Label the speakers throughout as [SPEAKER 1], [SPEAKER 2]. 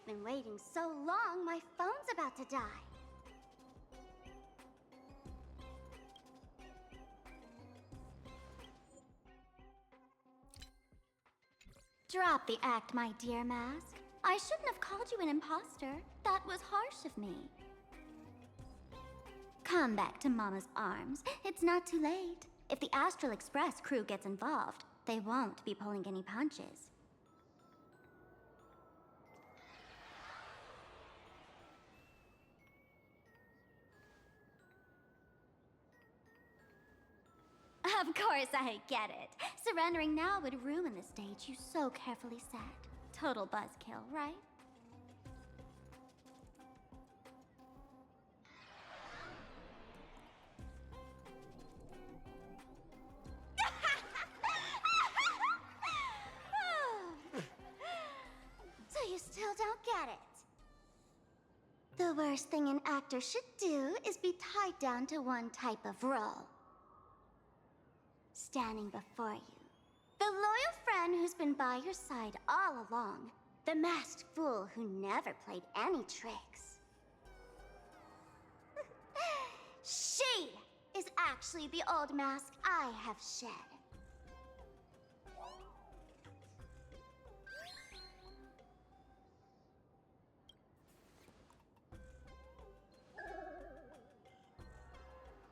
[SPEAKER 1] been waiting so long, my phone's about to die. Drop the act, my dear Mask. I shouldn't have called you an imposter. That was harsh of me. Come back to Mama's arms. It's not too late. If the Astral Express crew gets involved, they won't be pulling any punches. Of course I get it. Surrendering now would ruin the stage you so carefully set. Total buzzkill, right? So you still don't get it? The worst thing an actor should do is be tied down to one type of role. Standing before you, the loyal friend who's been by your side all along, the masked fool who never played any tricks. She is actually the old mask I have shed.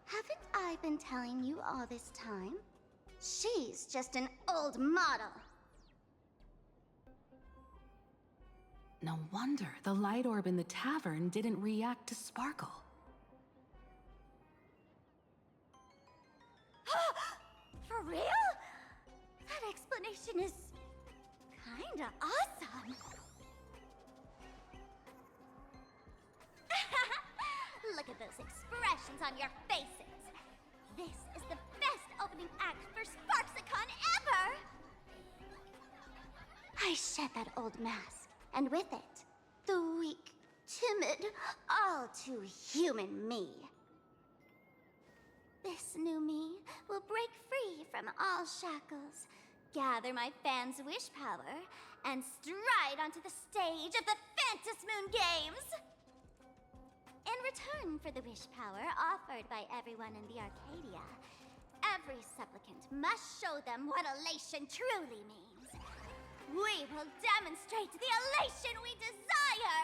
[SPEAKER 1] Haven't I been telling you all this time? She's just an old model.
[SPEAKER 2] No wonder the light orb in the tavern didn't react to Sparkle.
[SPEAKER 1] For real? That explanation is kinda awesome. Look at those expressions on your faces. This is the best opening act for Sparksicon ever! I shed that old mask, and with it, the weak, timid, all too human me. This new me will break free from all shackles, gather my fans' wish power, and stride onto the stage of the Phantasmoon Moon Games! In return for the wish power offered by everyone in the Arcadia, every supplicant must show them what elation truly means. We will demonstrate the elation we desire!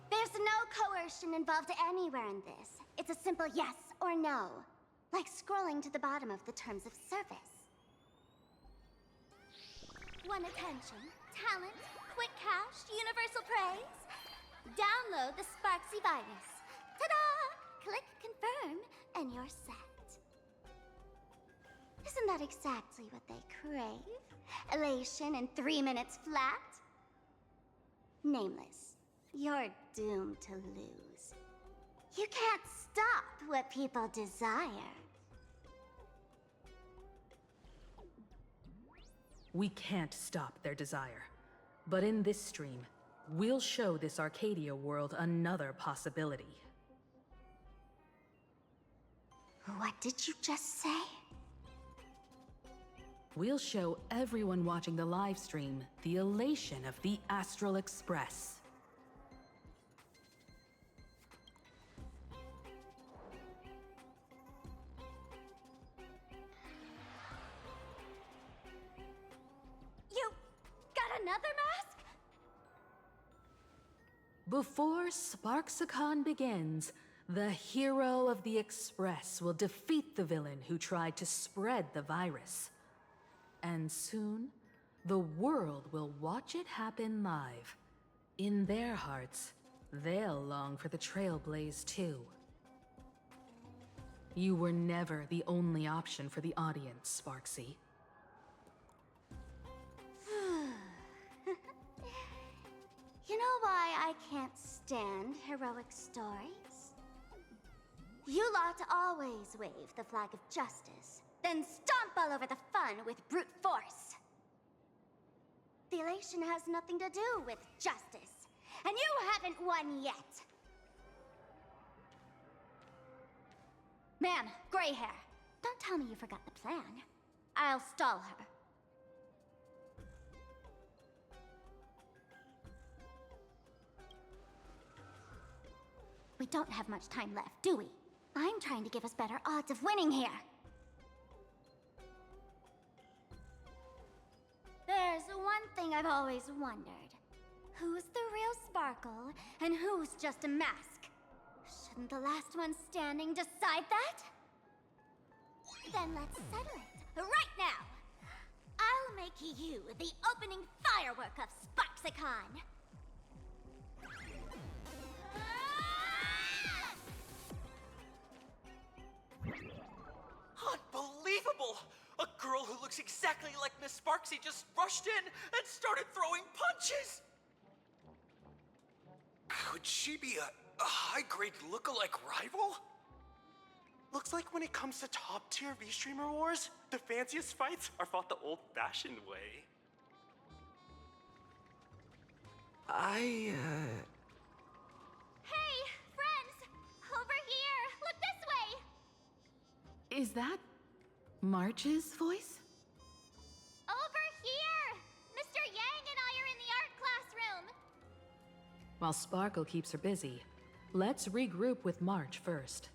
[SPEAKER 1] There's no coercion involved anywhere in this. It's a simple yes or no, like scrolling to the bottom of the terms of service. Want attention, talent, quick cash, universal praise? Download the Sparksy virus. Ta-da! Click confirm, and you're set. Isn't that exactly what they crave? Elation in 3 minutes flat? Nameless, you're doomed to lose. You can't stop what people desire.
[SPEAKER 2] We can't stop their desire. But in this stream, we'll show this Arcadia world another possibility.
[SPEAKER 1] What did you just say?
[SPEAKER 2] We'll show everyone watching the live stream the elation of the Astral Express.
[SPEAKER 1] You got another mask?
[SPEAKER 2] Before Sparksicon begins, the hero of the Express will defeat the villain who tried to spread the virus. And soon, the world will watch it happen live. In their hearts, they'll long for the Trailblaze too. You were never the only option for the audience, Sparksy.
[SPEAKER 1] You know why I can't stand heroic stories? You lot always wave the flag of justice, then stomp all over the fun with brute force. The elation has nothing to do with justice, and you haven't won yet. Ma'am, gray hair, don't tell me you forgot the plan. I'll stall her. We don't have much time left, do we? I'm trying to give us better odds of winning here. There's one thing I've always wondered. Who's the real Sparkle, and who's just a mask? Shouldn't the last one standing decide that? Then let's settle it, right now! I'll make you the opening firework of Sparksicon!
[SPEAKER 3] Unbelievable! A girl who looks exactly like Miss Sparksy just rushed in and started throwing punches!
[SPEAKER 4] Could she be a high-grade lookalike rival? Looks like when it comes to top-tier V-Streamer wars, the fanciest fights are fought the old-fashioned way.
[SPEAKER 1] Hey, friends! Over here! Look this way!
[SPEAKER 2] Is that March's voice?
[SPEAKER 1] Over here! Mr. Yang and I are in the art classroom!
[SPEAKER 2] While Sparkle keeps her busy, let's regroup with March first.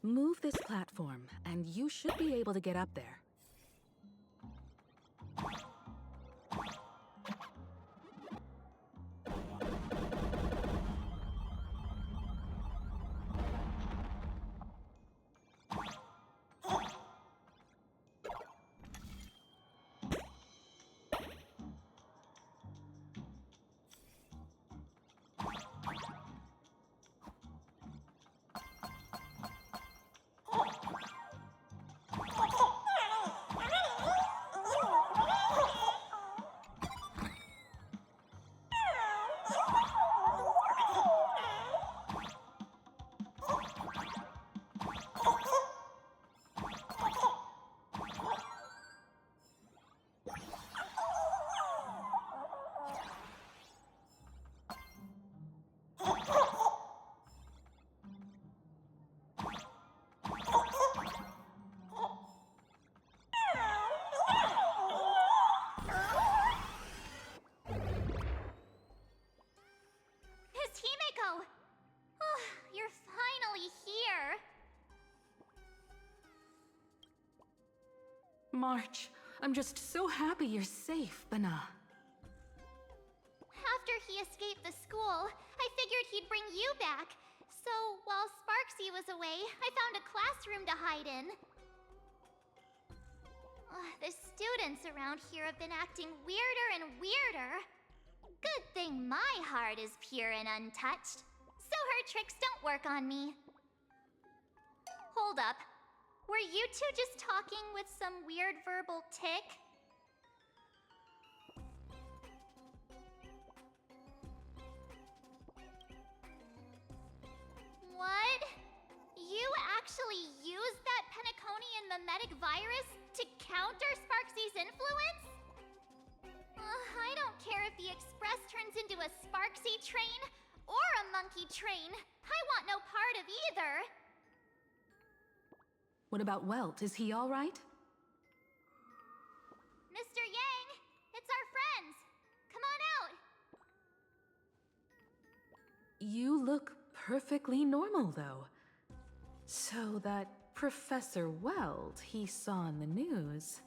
[SPEAKER 2] Move this platform, and you should be able to get up there. March, I'm just so happy you're safe, Bana.
[SPEAKER 1] After he escaped the school, I figured he'd bring you back. So, while Sparksy was away, I found a classroom to hide in. The students around here have been acting weirder and weirder. Good thing my heart is pure and untouched, so her tricks don't work on me. Hold up. Were you two just talking with some weird verbal tick? What? You actually used that Penaconian mimetic virus to counter Sparksy's influence? I don't care if the Express turns into a Sparksy train or a monkey train. I want no part of either.
[SPEAKER 2] What about Welt? Is he all right?
[SPEAKER 1] Mr. Yang, it's our friends. Come on out.
[SPEAKER 2] You look perfectly normal, though. So that Professor Welt he saw in the news...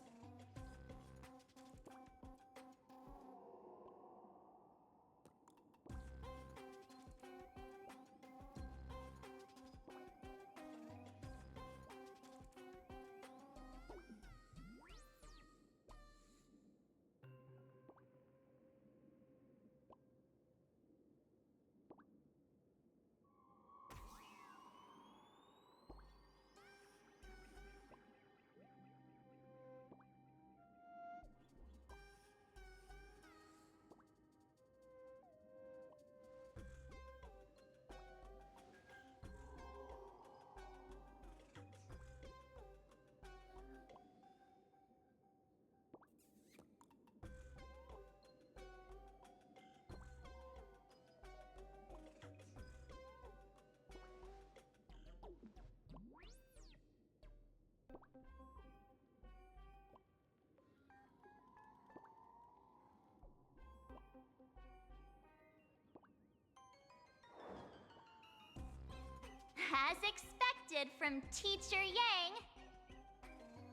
[SPEAKER 1] As expected from Teacher Yang.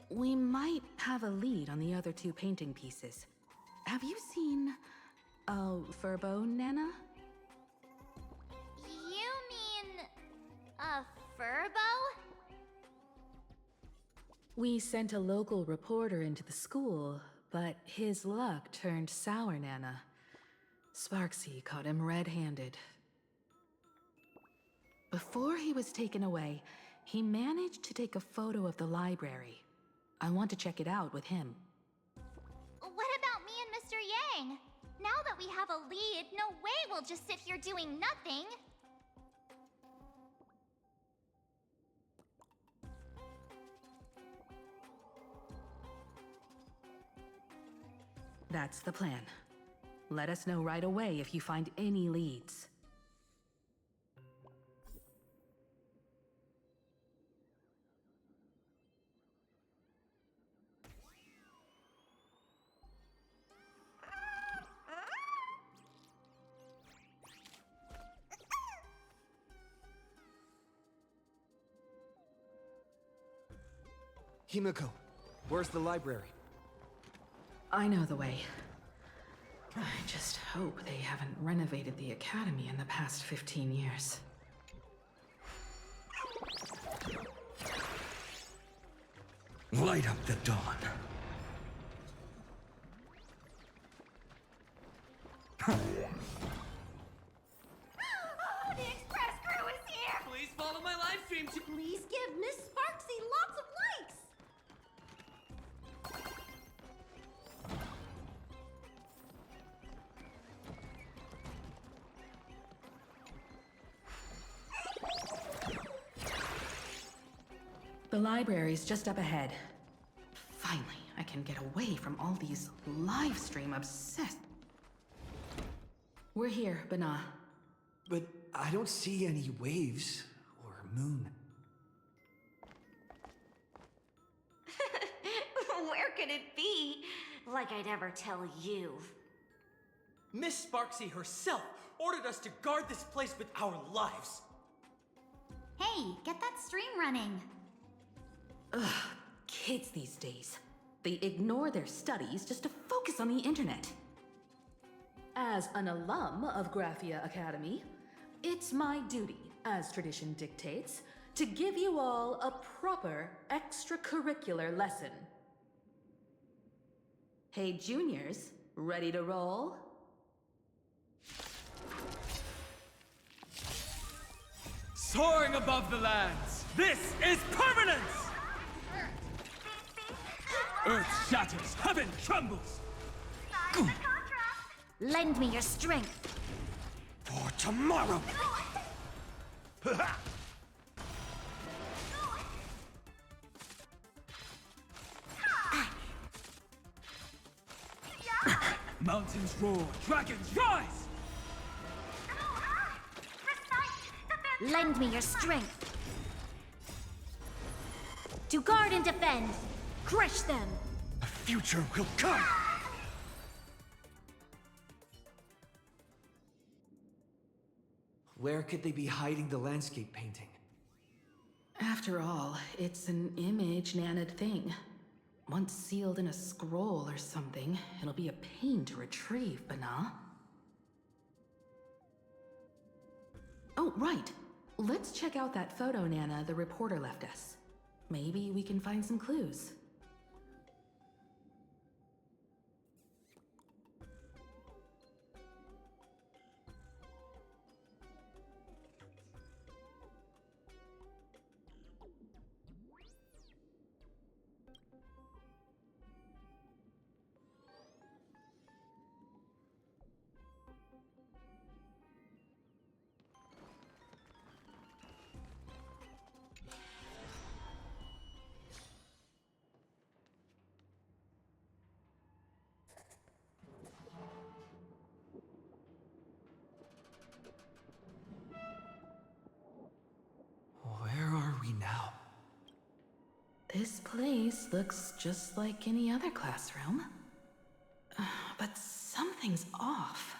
[SPEAKER 2] We might have a lead on the other two painting pieces. Have you seen Furbo, Nana?
[SPEAKER 1] You mean a furbo?
[SPEAKER 2] We sent a local reporter into the school, but his luck turned sour, Nana. Sparksy caught him red-handed. Before he was taken away, he managed to take a photo of the library. I want to check it out with him.
[SPEAKER 1] What about me and Mr. Yang? Now that we have a lead, no way we'll just sit here doing nothing.
[SPEAKER 2] That's the plan. Let us know right away if you find any leads.
[SPEAKER 5] Himiko, where's the library?
[SPEAKER 2] I know the way. I just hope they haven't renovated the academy in the past 15 years.
[SPEAKER 5] Light up the dawn.
[SPEAKER 1] Oh, the express crew is here!
[SPEAKER 3] Please follow my live stream to.
[SPEAKER 1] Please give Miss Sparksy lots of likes!
[SPEAKER 2] The library's just up ahead. Finally, I can get away from all these live stream obsessed. We're here, Bana.
[SPEAKER 5] But I don't see any waves or moon.
[SPEAKER 6] Where could it be? Like I'd ever tell you.
[SPEAKER 3] Miss Sparksy herself ordered us to guard this place with our lives.
[SPEAKER 1] Hey, get that stream running.
[SPEAKER 2] Ugh, kids these days. They ignore their studies just to focus on the internet. As an alum of Graphia Academy, it's my duty, as tradition dictates, to give you all a proper extracurricular lesson. Hey, juniors, ready to roll?
[SPEAKER 7] Soaring above the lands, this is permanence! Earth shatters, heaven trembles!
[SPEAKER 1] Lend me your strength.
[SPEAKER 5] For tomorrow!
[SPEAKER 7] Mountains roar, dragons rise!
[SPEAKER 1] Lend me your strength. To guard and defend. Crush them.
[SPEAKER 5] A future will come! Where could they be hiding the landscape painting?
[SPEAKER 2] After all, it's an image Nana'd thing. Once sealed in a scroll or something, it'll be a pain to retrieve, Bana. Oh, right. Let's check out that photo Nana the reporter left us. Maybe we can find some clues.
[SPEAKER 5] Where are we now?
[SPEAKER 2] This place looks just like any other classroom. But something's off.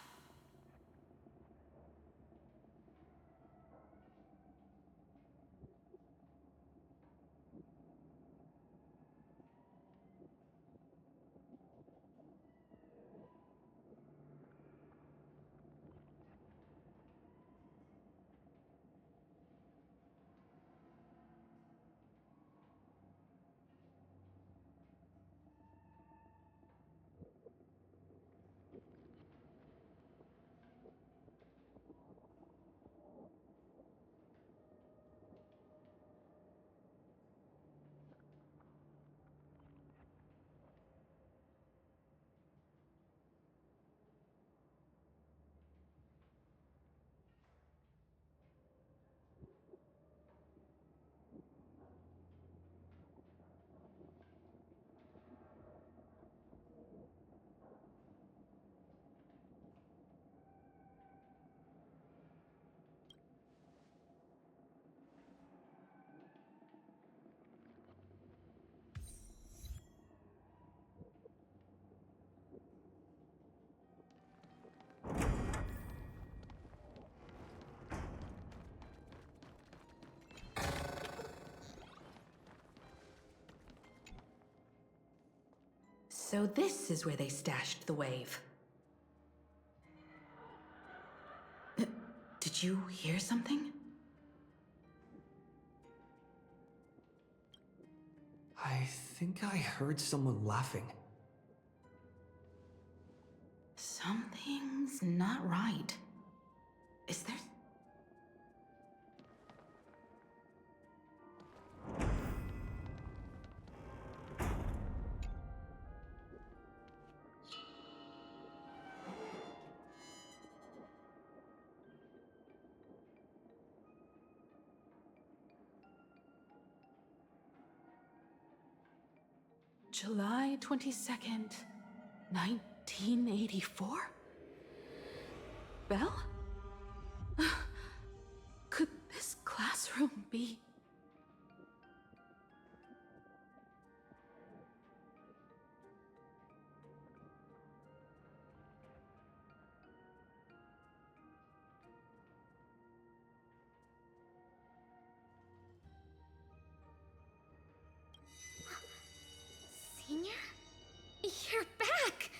[SPEAKER 2] So this is where they stashed the wave. Did you hear something?
[SPEAKER 5] I think I heard someone laughing.
[SPEAKER 2] Something's not right. Is there... July 22nd, 1984? Belle? Could this classroom be...
[SPEAKER 1] Senior? You're back!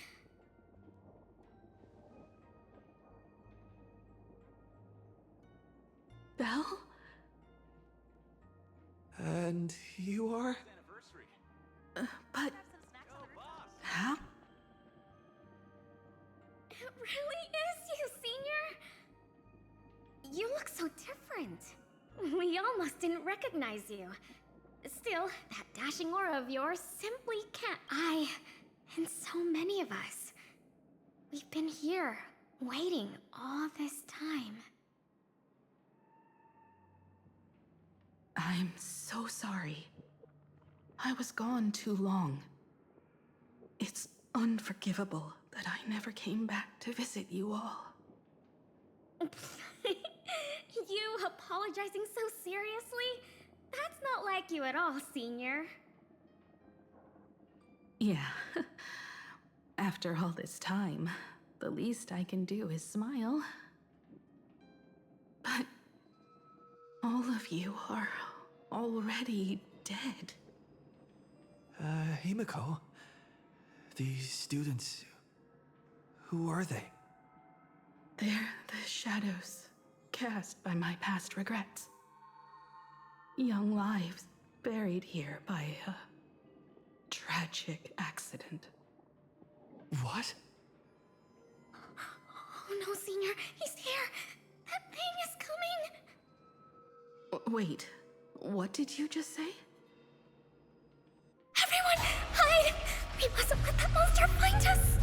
[SPEAKER 2] Belle?
[SPEAKER 5] And you are?
[SPEAKER 2] But... How?
[SPEAKER 1] It really is you, Senior! You look so different. We almost didn't recognize you. Still, that dashing aura of yours simply can't... and so many of us. We've been here, waiting all this time.
[SPEAKER 2] I'm so sorry. I was gone too long. It's unforgivable that I never came back to visit you all.
[SPEAKER 1] You apologizing so seriously? That's not like you at all, Senior.
[SPEAKER 2] Yeah. After all this time, the least I can do is smile. But all of you are already dead.
[SPEAKER 5] Himiko? These students... who are they?
[SPEAKER 2] They're the shadows cast by my past regrets. Young lives buried here by a tragic accident.
[SPEAKER 5] What?
[SPEAKER 1] Oh no, Senior, he's here! That thing is coming!
[SPEAKER 2] Wait, what did you just say?
[SPEAKER 1] Everyone, hide! We mustn't let that monster find us!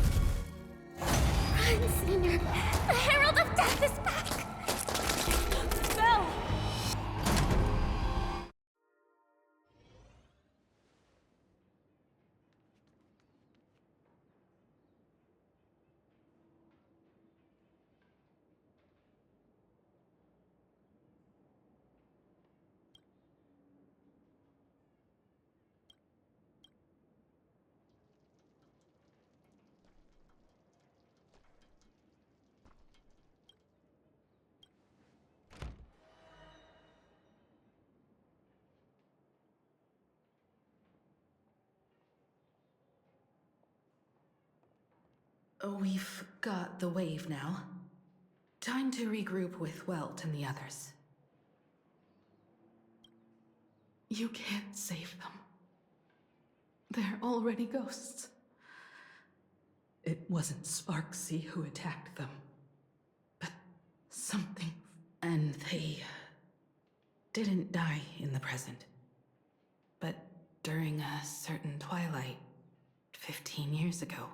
[SPEAKER 1] Run, Senior! The Herald of Death is back! Belle!
[SPEAKER 2] We've got the wave now. Time to regroup with Welt and the others. You can't save them. They're already ghosts. It wasn't Sparksy who attacked them, but something. And they didn't die in the present, but during a certain twilight 15 years ago.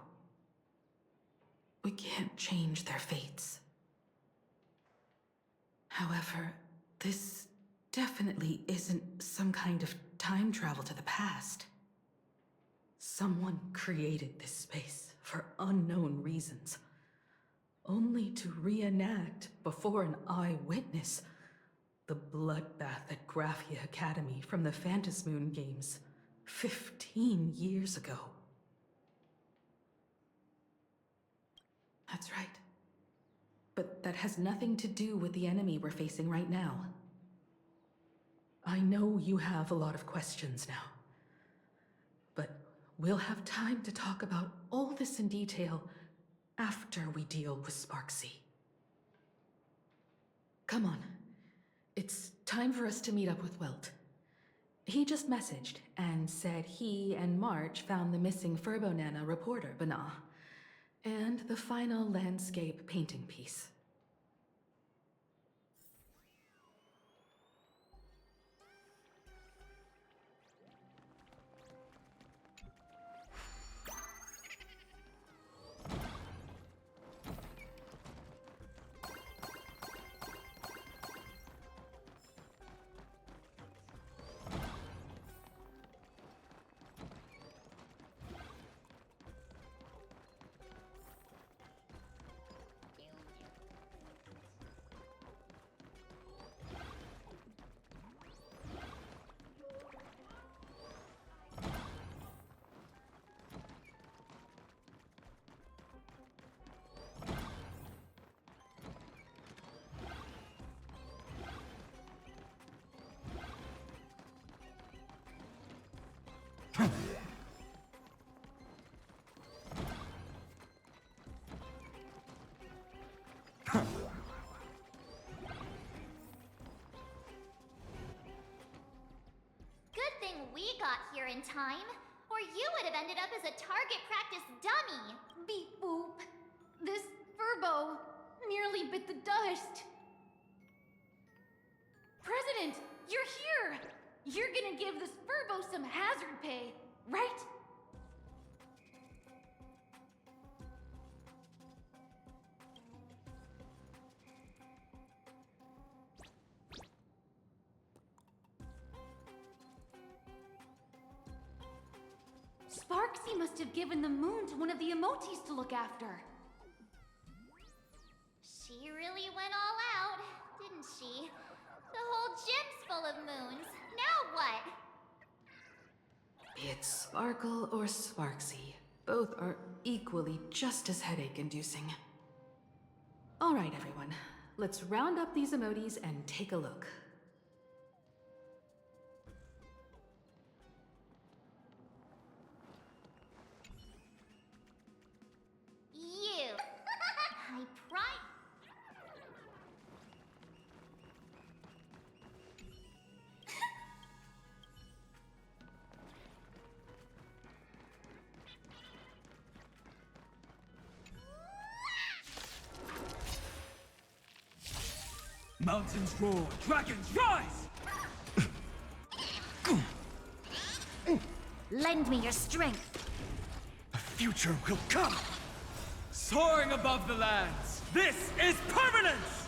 [SPEAKER 2] We can't change their fates. However, this definitely isn't some kind of time travel to the past. Someone created this space for unknown reasons, only to reenact before an eyewitness the bloodbath at Graphia Academy from the Phantasmoon games 15 years ago. That's right. But that has nothing to do with the enemy we're facing right now. I know you have a lot of questions now. But We'll have time to talk about all this in detail after we deal with Sparksy. Come on. It's time for us to meet up with Welt. He just messaged and said he and March found the missing Furbonana reporter, Bana, and the final landscape painting piece.
[SPEAKER 1] Good thing we got here in time, or you would have ended up as a target practice dummy.
[SPEAKER 8] Beep boop. This Furbo nearly bit the dust. President, you're here! You're gonna give this Furbo some hazard pay, right? Sparksy must have given the moon to one of the emotes to look after.
[SPEAKER 1] She really went all out, didn't she? The whole gym's full of moons. Now what?
[SPEAKER 2] Be it Sparkle or Sparksy, both are equally just as headache-inducing. All right, everyone. Let's round up these emotes and take a look.
[SPEAKER 1] You. I pride.
[SPEAKER 7] Mountains roar, dragons rise!
[SPEAKER 6] Lend me your strength.
[SPEAKER 5] A future will come!
[SPEAKER 7] Soaring above the lands, this is permanence!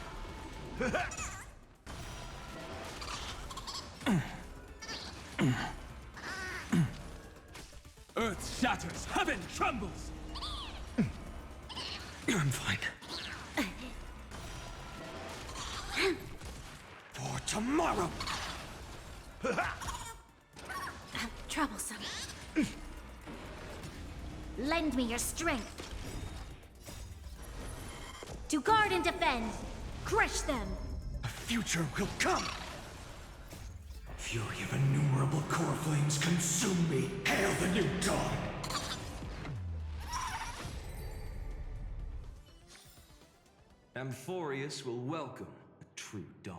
[SPEAKER 7] Earth shatters, heaven trembles!
[SPEAKER 5] I'm fine. For tomorrow!
[SPEAKER 6] Troublesome. Lend me your strength. To guard and defend. Crush them.
[SPEAKER 5] A future will come! Fury of innumerable core flames consume me! Hail the new dawn!
[SPEAKER 9] Amphorius will welcome a true dawn.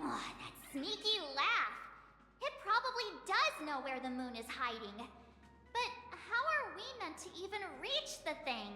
[SPEAKER 1] Oh, that sneaky laugh. It probably does know where the moon is hiding. But how are we meant to even reach the thing?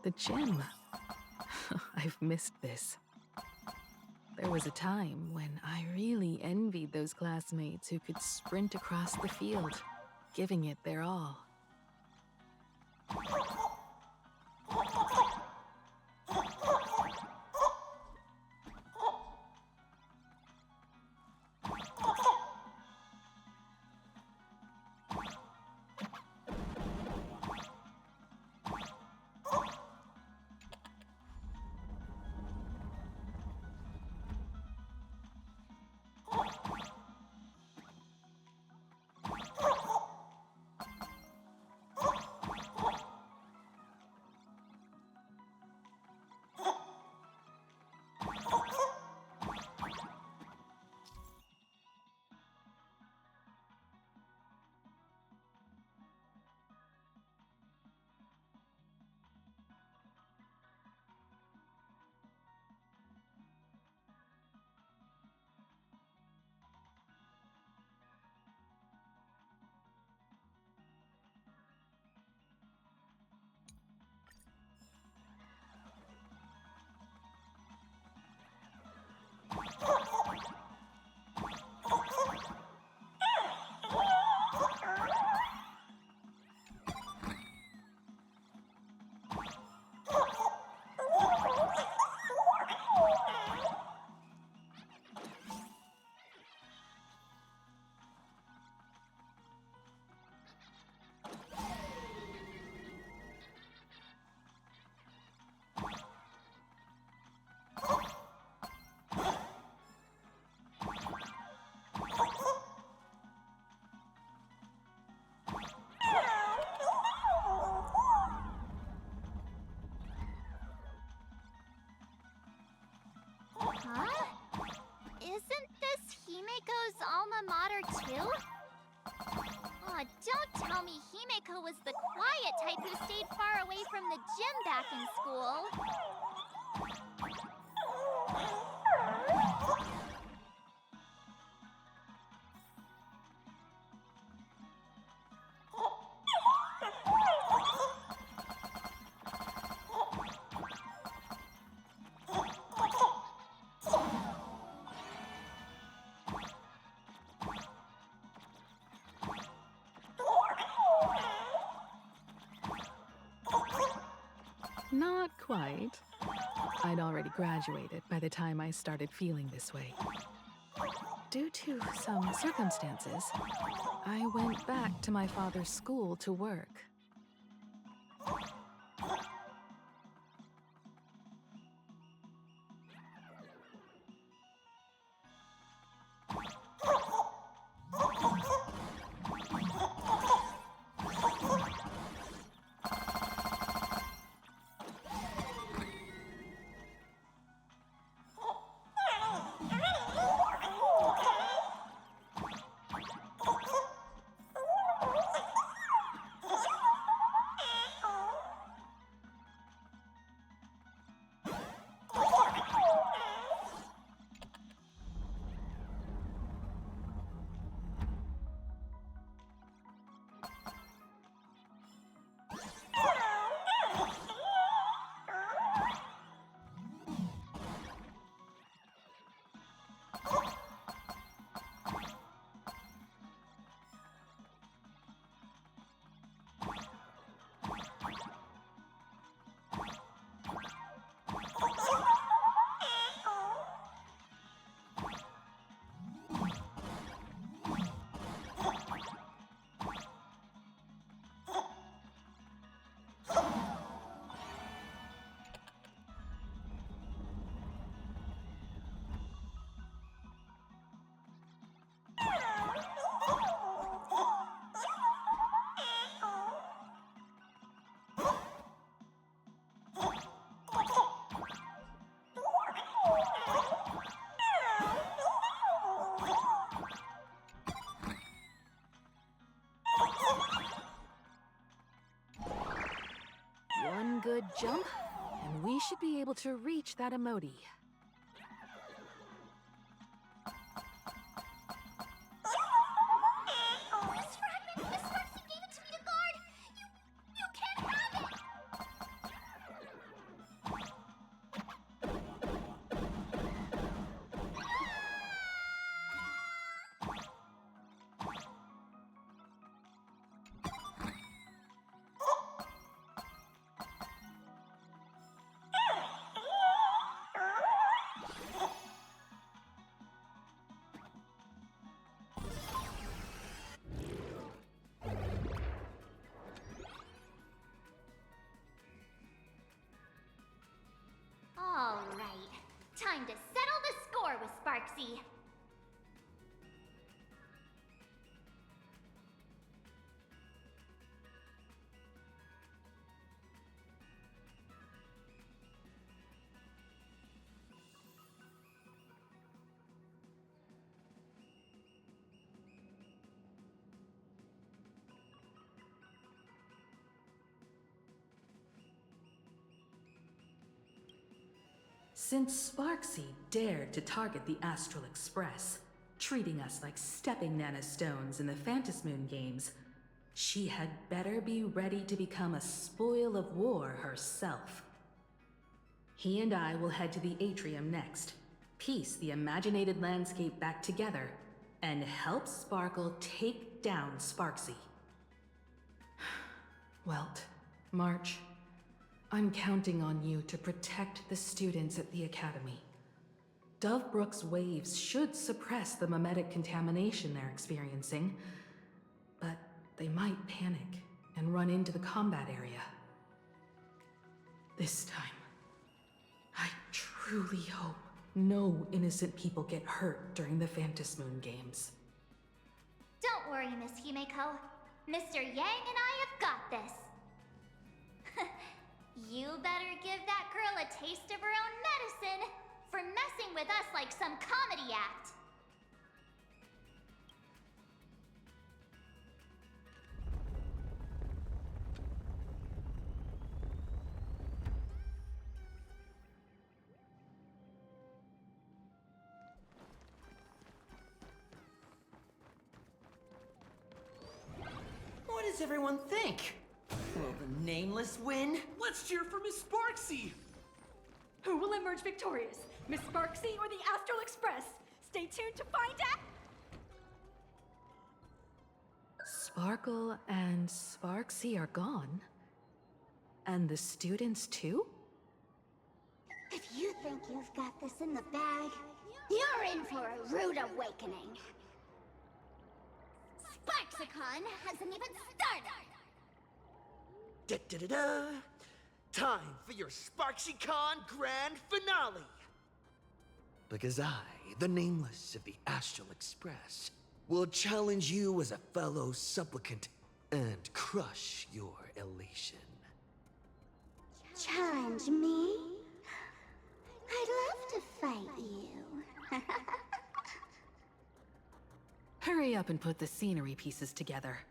[SPEAKER 2] The gym. I've missed this. There was a time when I really envied those classmates who could sprint across the field, giving it their all.
[SPEAKER 1] Huh? Isn't this Himeko's alma mater too? Aw, don't tell me Himeko was the quiet type who stayed far away from the gym back in school.
[SPEAKER 2] Not quite. I'd already graduated by the time I started feeling this way. Due to some circumstances, I went back to my father's school to work. One good jump, and we should be able to reach that emoji.
[SPEAKER 1] This fragment! Miss Sparksy gave it to me to guard! You can't have it! Sparksy.
[SPEAKER 2] Since Sparksy dared to target the Astral Express, treating us like stepping nanostones in the Phantasmoon games, she had better be ready to become a spoil of war herself. He and I will head to the atrium next, piece the imaginated landscape back together, and help Sparkle take down Sparksy. Welt, March, I'm counting on you to protect the students at the Academy. Dovebrook's waves should suppress the mimetic contamination they're experiencing, but they might panic and run into the combat area. This time, I truly hope no innocent people get hurt during the Phantasmoon games.
[SPEAKER 1] Don't worry, Miss Himeko. Mr. Yang and I have got this. You better give that girl a taste of her own medicine for messing with us like some comedy act.
[SPEAKER 3] What does everyone think? Will the Nameless win?
[SPEAKER 7] Let's cheer for Miss Sparksy!
[SPEAKER 8] Who will emerge victorious? Miss Sparksy or the Astral Express? Stay tuned to find out!
[SPEAKER 2] Sparkle and Sparksy are gone. And the students too?
[SPEAKER 1] If you think you've got this in the bag, you're in for a rude awakening. Sparksicon hasn't even started!
[SPEAKER 10] Da-da-da-da! Time for your SparksyCon grand finale! Because I, the Nameless of the Astral Express, will challenge you as a fellow supplicant and crush your elation.
[SPEAKER 1] Challenge me? I'd love to fight you.
[SPEAKER 2] Hurry up and put the scenery pieces together.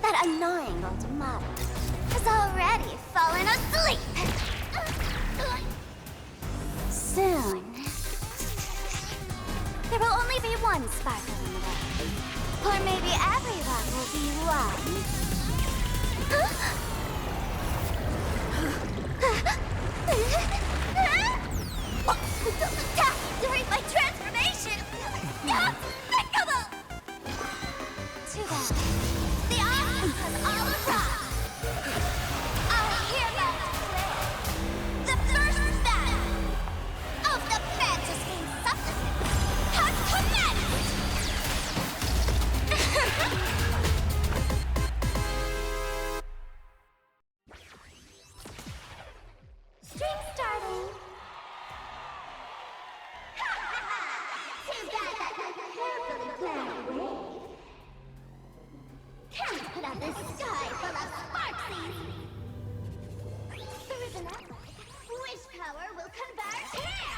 [SPEAKER 1] That annoying old model has already fallen asleep. Soon, there will only be one sparkle in the world. Or maybe everyone will be one. Don't attack during my transformation! Despicable! Too bad. The options have all arrived. Our heroes play. The first battle of the Phantasmoon supplicants has commenced! Stream starting! Too bad that carefully planned away. Can't put out this sky full of sparksies! There isn't that much. Wish power will convert here!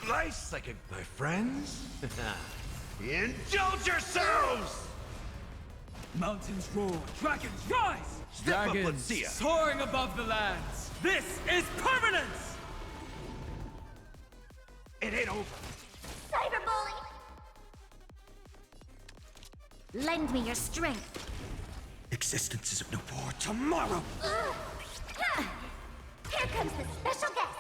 [SPEAKER 9] Life psychic, my friends. Indulge yourselves!
[SPEAKER 7] Mountains roar, dragons rise!
[SPEAKER 9] Step up, let's
[SPEAKER 7] Dragons
[SPEAKER 9] see ya.
[SPEAKER 7] soaring above the lands. This is permanence!
[SPEAKER 9] It ain't over.
[SPEAKER 1] Cyberbully!
[SPEAKER 6] Lend me your strength.
[SPEAKER 9] Existence is of no war tomorrow.
[SPEAKER 1] Here comes the special guest!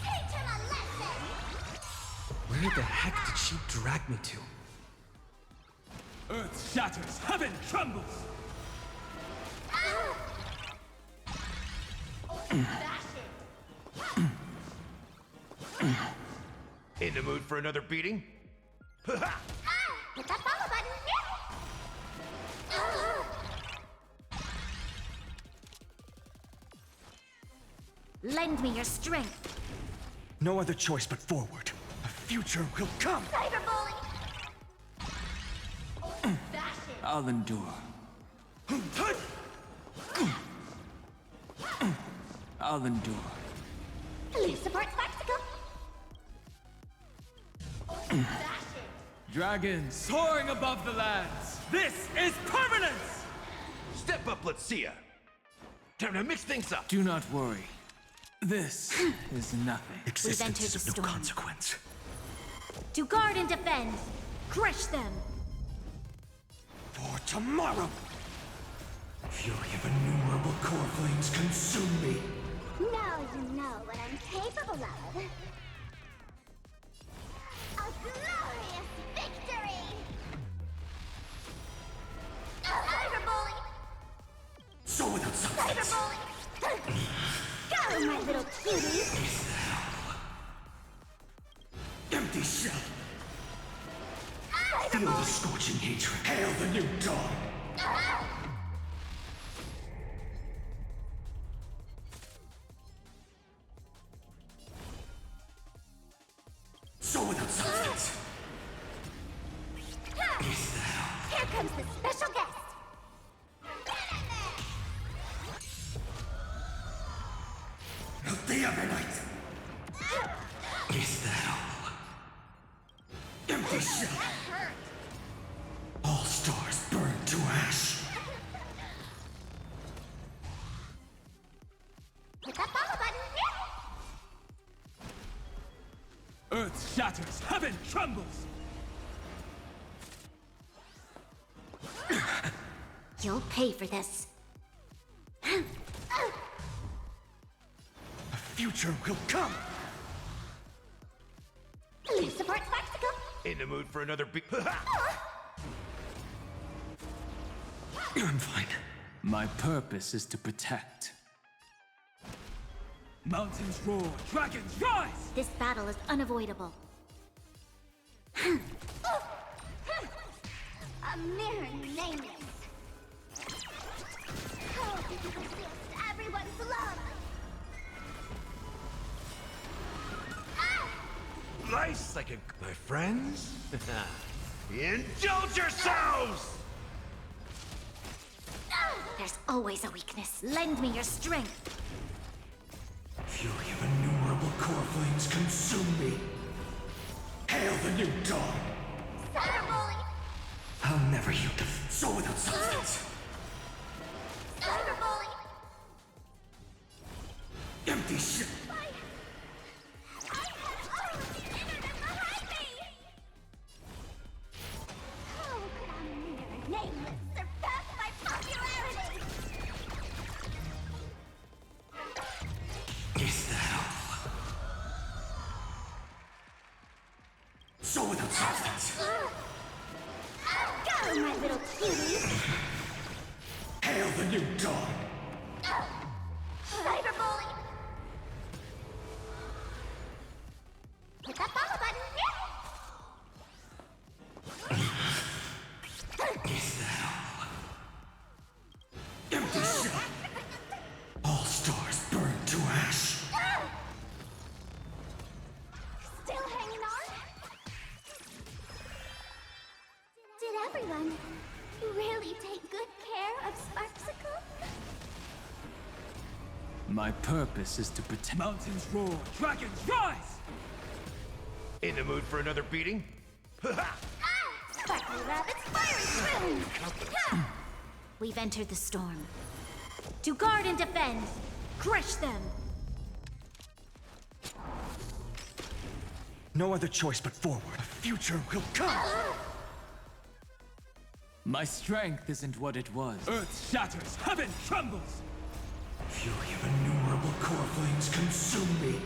[SPEAKER 1] Teach him a lesson!
[SPEAKER 5] Where the heck did she drag me to?
[SPEAKER 7] Earth shatters, heaven trembles!
[SPEAKER 9] In the mood for another beating?
[SPEAKER 1] Hit that follow button.
[SPEAKER 6] Lend me your strength.
[SPEAKER 9] No other choice but forward. A future will come!
[SPEAKER 1] Cyberbully.
[SPEAKER 7] I'll endure. I'll endure.
[SPEAKER 1] Please support Sparksicle.
[SPEAKER 7] Dragons soaring above the lands. This is permanence!
[SPEAKER 9] Step up, let's see ya! Time to mix things up!
[SPEAKER 7] Do not worry. This is nothing.
[SPEAKER 5] Existence
[SPEAKER 6] entered
[SPEAKER 5] of
[SPEAKER 6] the
[SPEAKER 5] no
[SPEAKER 6] storm.
[SPEAKER 5] consequence.
[SPEAKER 6] To guard and defend. Crush them.
[SPEAKER 9] For tomorrow!
[SPEAKER 5] Fury of innumerable core flames consume me.
[SPEAKER 1] Now you know what I'm capable of. A glorious victory! Cyberbully!
[SPEAKER 5] So without substance.
[SPEAKER 1] Cyberbully! Go, my little cuties!
[SPEAKER 5] Empty shell. Feel the
[SPEAKER 1] Cyberbully!
[SPEAKER 5] scorching hatred. Hail the new dawn. So without substance.
[SPEAKER 1] Here comes the special guest!
[SPEAKER 5] Out the other night. Is that all? Empty shell. All stars burn to ash.
[SPEAKER 1] Hit that follow button!
[SPEAKER 7] Earth shatters, heaven trembles.
[SPEAKER 6] You'll pay for this.
[SPEAKER 9] A future will come!
[SPEAKER 1] Please support Sparksicle.
[SPEAKER 9] In the mood for another beat?
[SPEAKER 5] I'm fine.
[SPEAKER 7] My purpose is to protect. Mountains roar, dragons rise!
[SPEAKER 6] This battle is unavoidable.
[SPEAKER 1] A mere nameless. Oh, resist everyone's love.
[SPEAKER 9] Nice like a... My friends? Indulge yourselves!
[SPEAKER 6] There's always a weakness. Lend me your strength.
[SPEAKER 5] Fury of innumerable core flames consume me. Hail the new dawn.
[SPEAKER 1] Cyberbully!
[SPEAKER 5] I'll never yield to so without substance.
[SPEAKER 1] Cyberbully!
[SPEAKER 5] Empty shell.
[SPEAKER 1] I have all of the internet behind me! How could a mere nameless surpass my popularity?
[SPEAKER 5] Is that all? So without substance.
[SPEAKER 1] Go, my little cuties!
[SPEAKER 5] Hail the new dawn.
[SPEAKER 1] Cyberbully! Hit that follow button!
[SPEAKER 5] Is that all? Empty shell. All stars burn to ash.
[SPEAKER 1] Still hanging on? Did everyone really take good care of Sparksicle?
[SPEAKER 7] My purpose is to protect. Mountains roar, dragons rise!
[SPEAKER 9] In the mood for another beating?
[SPEAKER 1] Sparkly Rabbit's fiery swoon!
[SPEAKER 6] We've entered the storm. To guard and defend. Crush them.
[SPEAKER 9] No other choice but forward. A future will come!
[SPEAKER 7] My strength isn't what it was. Earth shatters, heaven trembles!
[SPEAKER 5] Fury of innumerable core flames consume me.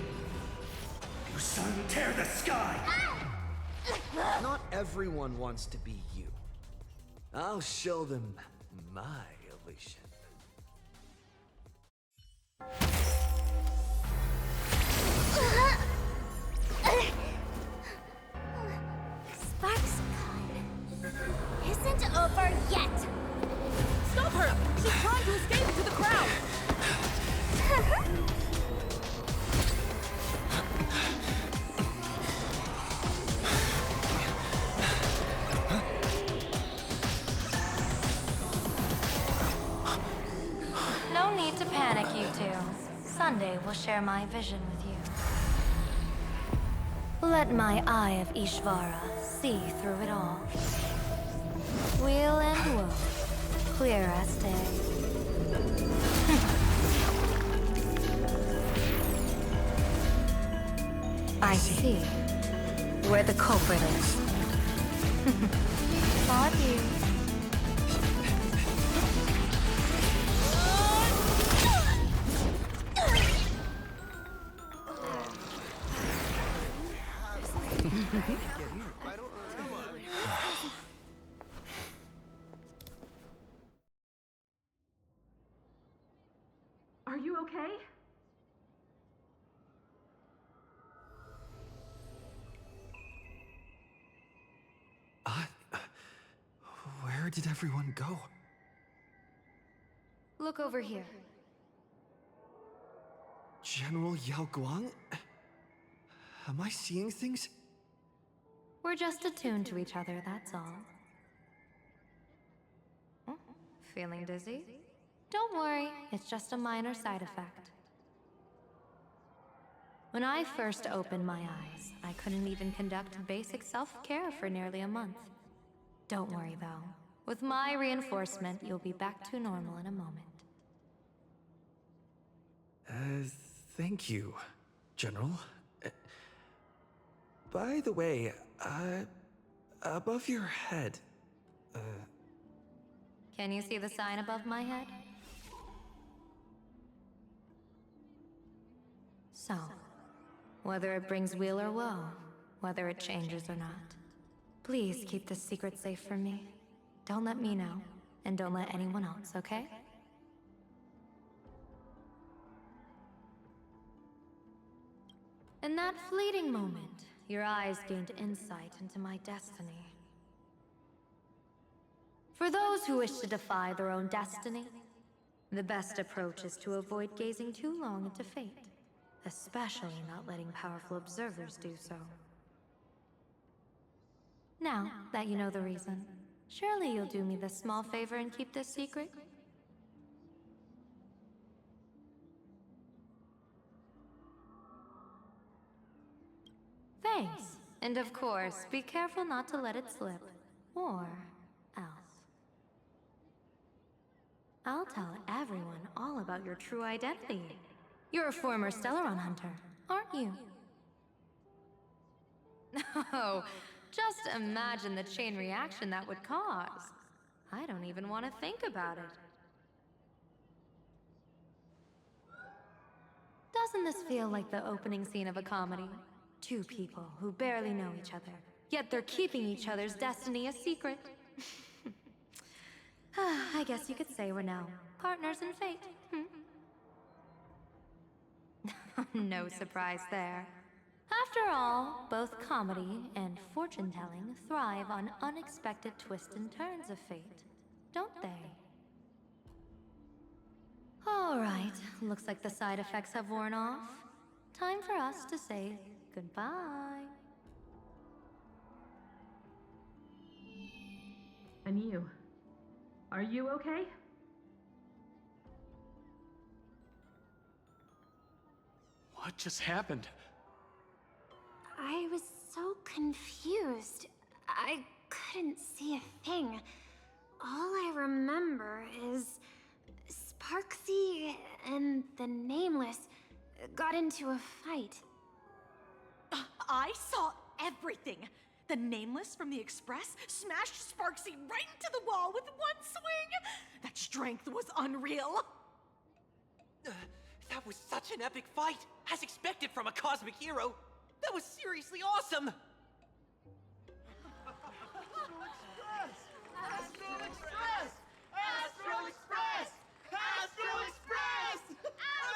[SPEAKER 5] You sun tear the sky.
[SPEAKER 10] Not everyone wants to be you. I'll show them my illusion.
[SPEAKER 6] Sunday will share my vision with you. Let my eye of Ishvara see through it all. Weal and woe, clear as day. I see where the culprit is. Not you.
[SPEAKER 2] Are you okay?
[SPEAKER 10] Where did everyone go?
[SPEAKER 6] Look over here.
[SPEAKER 10] General Yao Guang? Am I seeing things?
[SPEAKER 6] We're just attuned to each other, that's all. Oh, feeling dizzy? Don't worry, it's just a minor side effect. When I first opened my eyes, I couldn't even conduct basic self-care for nearly a month. Don't worry though. With my reinforcement, you'll be back to normal in a moment.
[SPEAKER 10] Thank you, General. By the way, above your head,
[SPEAKER 6] Can you see the sign above my head? So, whether it brings weal or woe, whether it changes or not, please keep this secret safe from me. Don't let me know, and don't let anyone else, okay? In that fleeting moment, your eyes gained insight into my destiny. For those who wish to defy their own destiny, the best approach is to avoid gazing too long into fate, especially not letting powerful observers do so. Now that you know the reason, surely you'll do me this small favor and keep this secret? Thanks. And of course, be careful not to let it slip. Or else. I'll tell everyone all about your true identity. You're a former Stellaron hunter, aren't you? Oh, just imagine the chain reaction that would cause. I don't even want to think about it. Doesn't this feel like the opening scene of a comedy? Two people who barely know each other, yet they're keeping each other's destiny a secret. I guess you could say we're now partners in fate. No surprise there. After all, both comedy and fortune-telling thrive on unexpected twists and turns of fate, don't they? All right, looks like the side effects have worn off. Time for us to say goodbye.
[SPEAKER 2] And you? Are you okay?
[SPEAKER 4] What just happened?
[SPEAKER 11] I was so confused. I couldn't see a thing. All I remember is Sparksy and the Nameless got into a fight.
[SPEAKER 12] I saw everything. The Nameless from the Express smashed Sparksy right into the wall with one swing. That strength was unreal.
[SPEAKER 3] That was such an epic fight, as expected from a cosmic hero. That was seriously awesome!
[SPEAKER 7] Astral Express! Astral Express! Astral Express!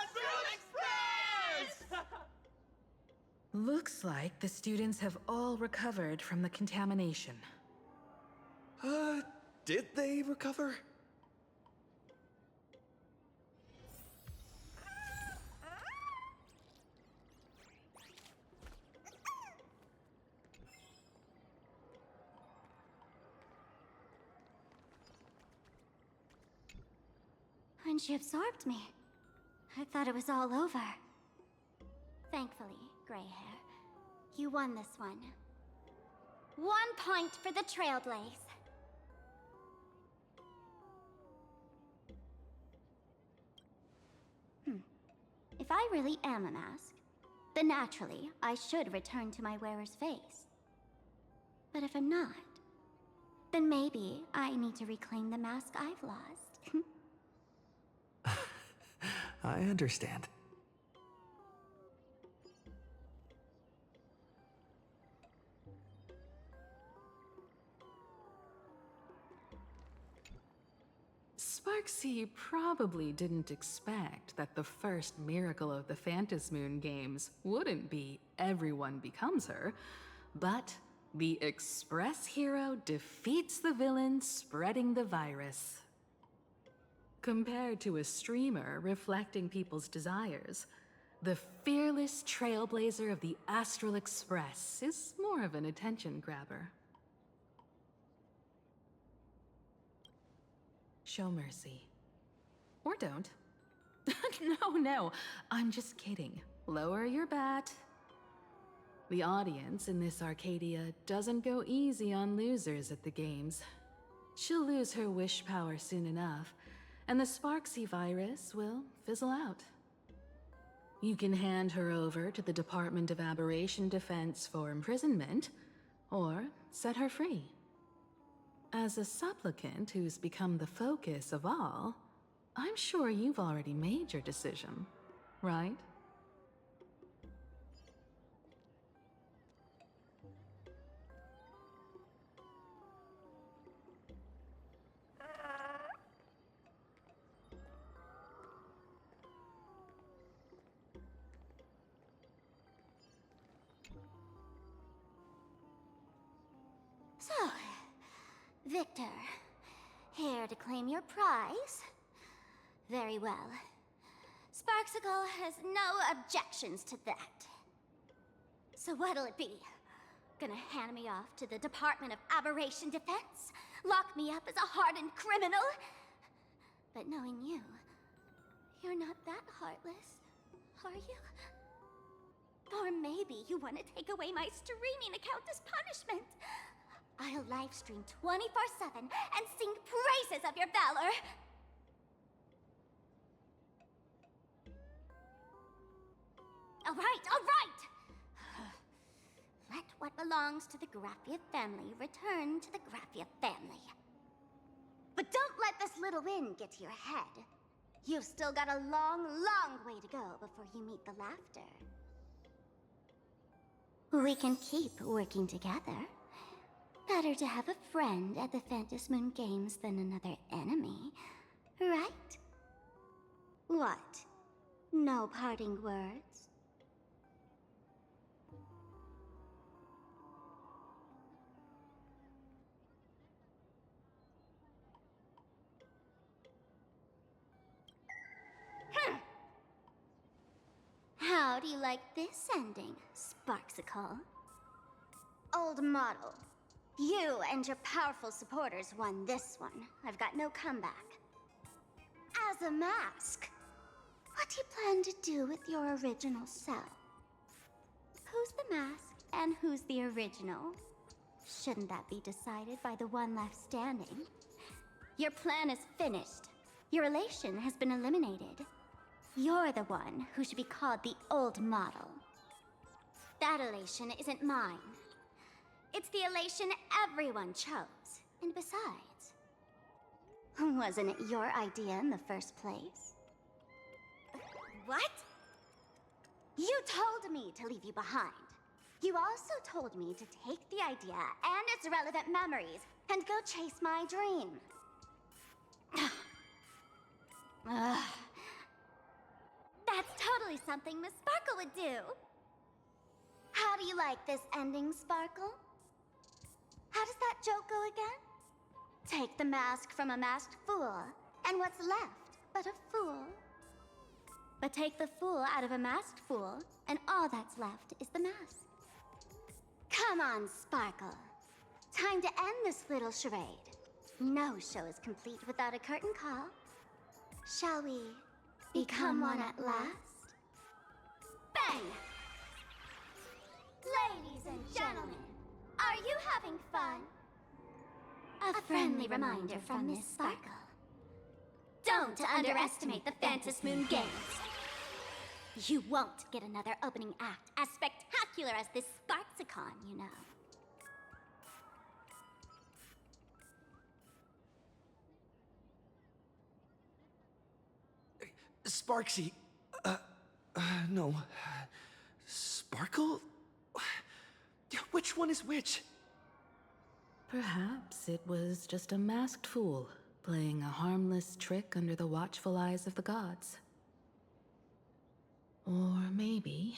[SPEAKER 7] Astral Express!
[SPEAKER 2] Looks like the students have all recovered from the contamination.
[SPEAKER 10] Did they recover?
[SPEAKER 1] When she absorbed me, I thought it was all over. Thankfully, gray hair, you won this one. 1 point for the Trailblaze. If I really am a mask, then naturally, I should return to my wearer's face. But if I'm not, then maybe I need to reclaim the mask I've lost.
[SPEAKER 10] I understand.
[SPEAKER 2] Sparksy probably didn't expect that the first miracle of the Phantasmoon games wouldn't be everyone becomes her, but the Express hero defeats the villain spreading the virus. Compared to a streamer reflecting people's desires, the fearless trailblazer of the Astral Express is more of an attention grabber. Show mercy. Or don't. No, I'm just kidding. Lower your bat. The audience in this Arcadia doesn't go easy on losers at the games. She'll lose her wish power soon enough, and the Sparksy virus will fizzle out. You can hand her over to the Department of Aberration Defense for imprisonment, or set her free. As a supplicant who's become the focus of all, I'm sure you've already made your decision, right?
[SPEAKER 1] So, Victor, here to claim your prize? Very well. Sparksicle has no objections to that. So what'll it be? Gonna hand me off to the Department of Aberration Defense? Lock me up as a hardened criminal? But knowing you, you're not that heartless, are you? Or maybe you want to take away my streaming account as punishment. I'll livestream 24/7 and sing praises of your valor. All right! Let what belongs to the Graphia family return to the Graphia family. But don't let this little win get to your head. You've still got a long, long way to go before you meet the laughter. We can keep working together. Better to have a friend at the Phantasmoon Games than another enemy, right? What? No parting words? How do you like this ending, Sparksicle? Old model. You and your powerful supporters won this one. I've got no comeback. As a mask, what do you plan to do with your original self? Who's the mask and who's the original? Shouldn't that be decided by the one left standing? Your plan is finished. Your relation has been eliminated. You're the one who should be called the old model. That elation isn't mine. It's the elation everyone chose. And besides, wasn't it your idea in the first place? What? You told me to leave you behind. You also told me to take the idea and its relevant memories and go chase my dream. That's totally something Miss Sparkle would do. How do you like this ending, Sparkle? How does that joke go again? Take the mask from a masked fool, and what's left but a fool? But take the fool out of a masked fool, and all that's left is the mask. Come on, Sparkle. Time to end this little charade. No show is complete without a curtain call. Shall we Become one at last? Bang! Ladies and gentlemen, are you having fun? A friendly reminder from Miss Sparkle. Don't underestimate the Phantom Moon Games. You won't get another opening act as spectacular as this Sparksicon, you know.
[SPEAKER 10] Sparksy. No. Sparkle? Which one is which?
[SPEAKER 2] Perhaps it was just a masked fool, playing a harmless trick under the watchful eyes of the gods. Or maybe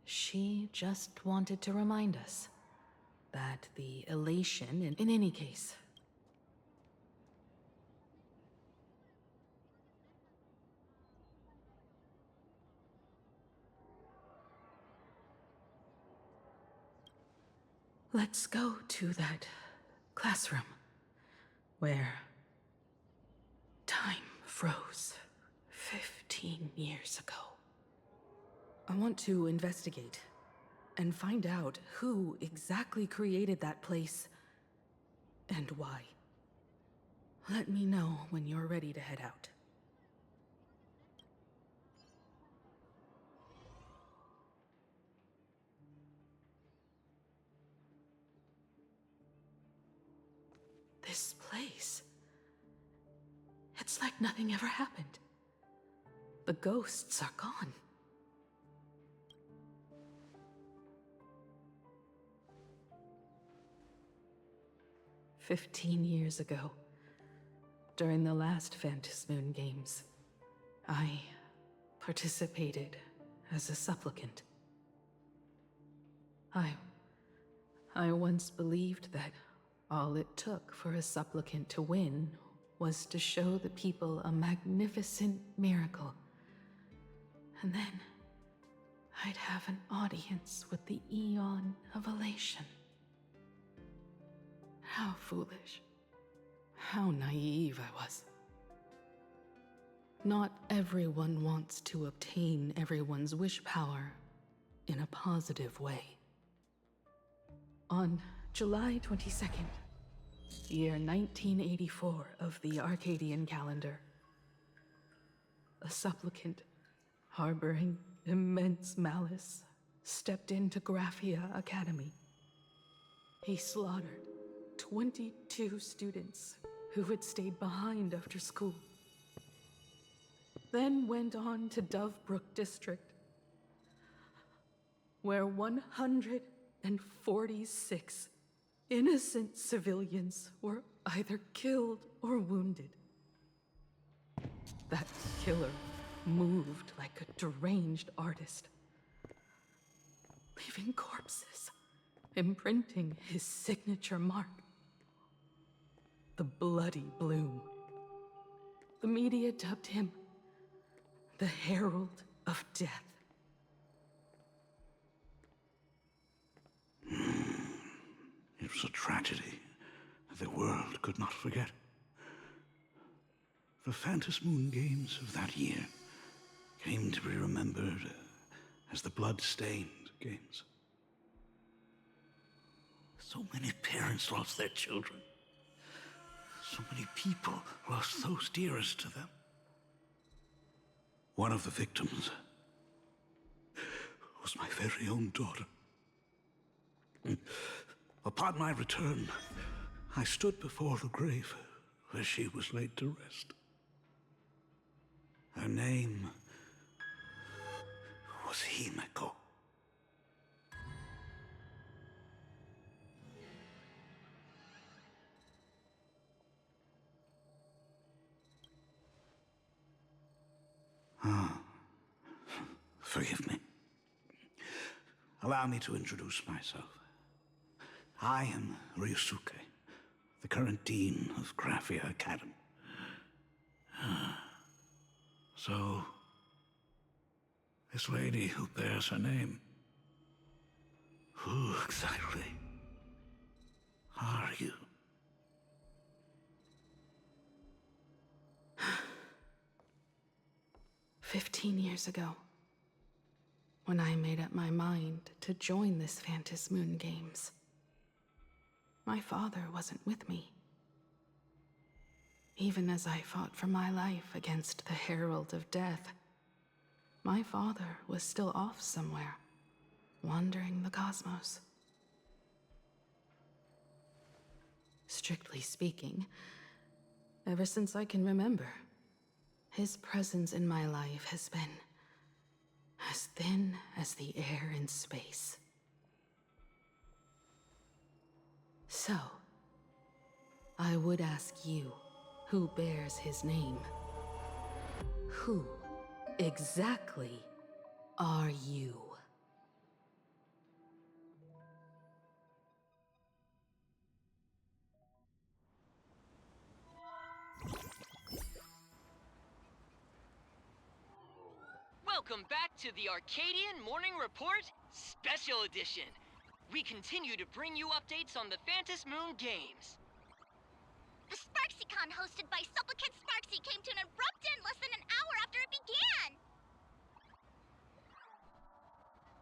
[SPEAKER 2] she just wanted to remind us that the elation, in any case. Let's go to that classroom where time froze 15 years ago. I want to investigate and find out who exactly created that place and why. Let me know when you're ready to head out. This place. It's like nothing ever happened. The ghosts are gone. "15 years ago, during the last Phantom Moon Games, I participated as a supplicant. I once believed that all it took for a supplicant to win was to show the people a magnificent miracle. And then I'd have an audience with the Eon of Elation. How foolish. How naive I was. Not everyone wants to obtain everyone's wish power in a positive way. On July 22nd, year 1984 of the Arcadian calendar, a supplicant harboring immense malice stepped into Graphia Academy. He slaughtered 22 students who had stayed behind after school, then went on to Dovebrook District, where 146 innocent civilians were either killed or wounded. That killer moved like a deranged artist, leaving corpses, imprinting his signature mark. The Bloody Bloom. The media dubbed him the Herald of Death.
[SPEAKER 5] It was a tragedy that the world could not forget. The Phantom Moon Games of that year came to be remembered as the Blood-Stained Games. So many parents lost their children. So many people lost those dearest to them. One of the victims was my very own daughter. Upon my return, I stood before the grave where she was laid to rest. Her name was Himeko. Forgive me. Allow me to introduce myself. I am Ryusuke, the current dean of Graphia Academy. So, this lady who bears her name, who exactly are you?
[SPEAKER 2] 15 years ago, when I made up my mind to join this Phantasmoon Games. My father wasn't with me. Even as I fought for my life against the Herald of Death, my father was still off somewhere, wandering the cosmos. Strictly speaking, ever since I can remember, his presence in my life has been as thin as the air in space. So, I would ask you, who bears his name, who exactly are you?
[SPEAKER 13] Welcome back to the Arcadian Morning Report Special Edition. We continue to bring you updates on the Phantasmoon Games.
[SPEAKER 1] The SparksyCon hosted by Supplicant Sparksy came to an abrupt end less than an hour after it began!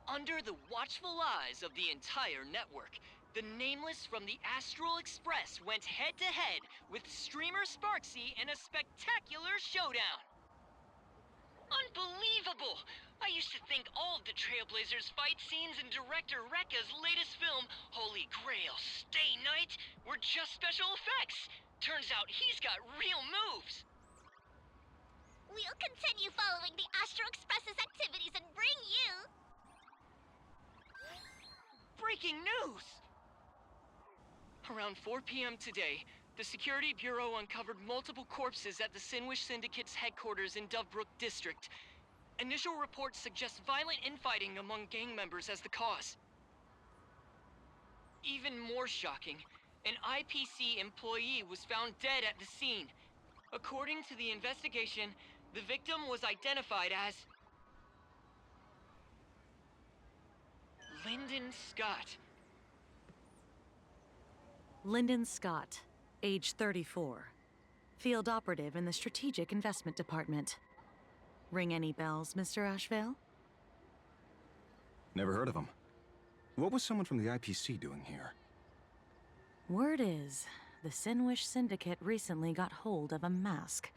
[SPEAKER 13] Under the watchful eyes of the entire network, the Nameless from the Astral Express went head-to-head with streamer Sparksy in a spectacular showdown. Unbelievable! I used to think all of the Trailblazers fight scenes in director Rekka's latest film, Holy Grail Stay Night, were just special effects. Turns out he's got real moves.
[SPEAKER 1] We'll continue following the Astro Express's activities and bring you...
[SPEAKER 13] Breaking news! Around 4 p.m. today, the Security Bureau uncovered multiple corpses at the Sinwish Syndicate's headquarters in Dovebrook District. Initial reports suggest violent infighting among gang members as the cause. Even more shocking, an IPC employee was found dead at the scene. According to the investigation, the victim was identified as Lyndon Scott.
[SPEAKER 12] Lyndon Scott, age 34. Field operative in the Strategic Investment Department. Ring any bells, Mr. Ashvale?
[SPEAKER 14] Never heard of him. What was someone from the IPC doing here?
[SPEAKER 12] Word is, the Sinwish Syndicate recently got hold of a mask.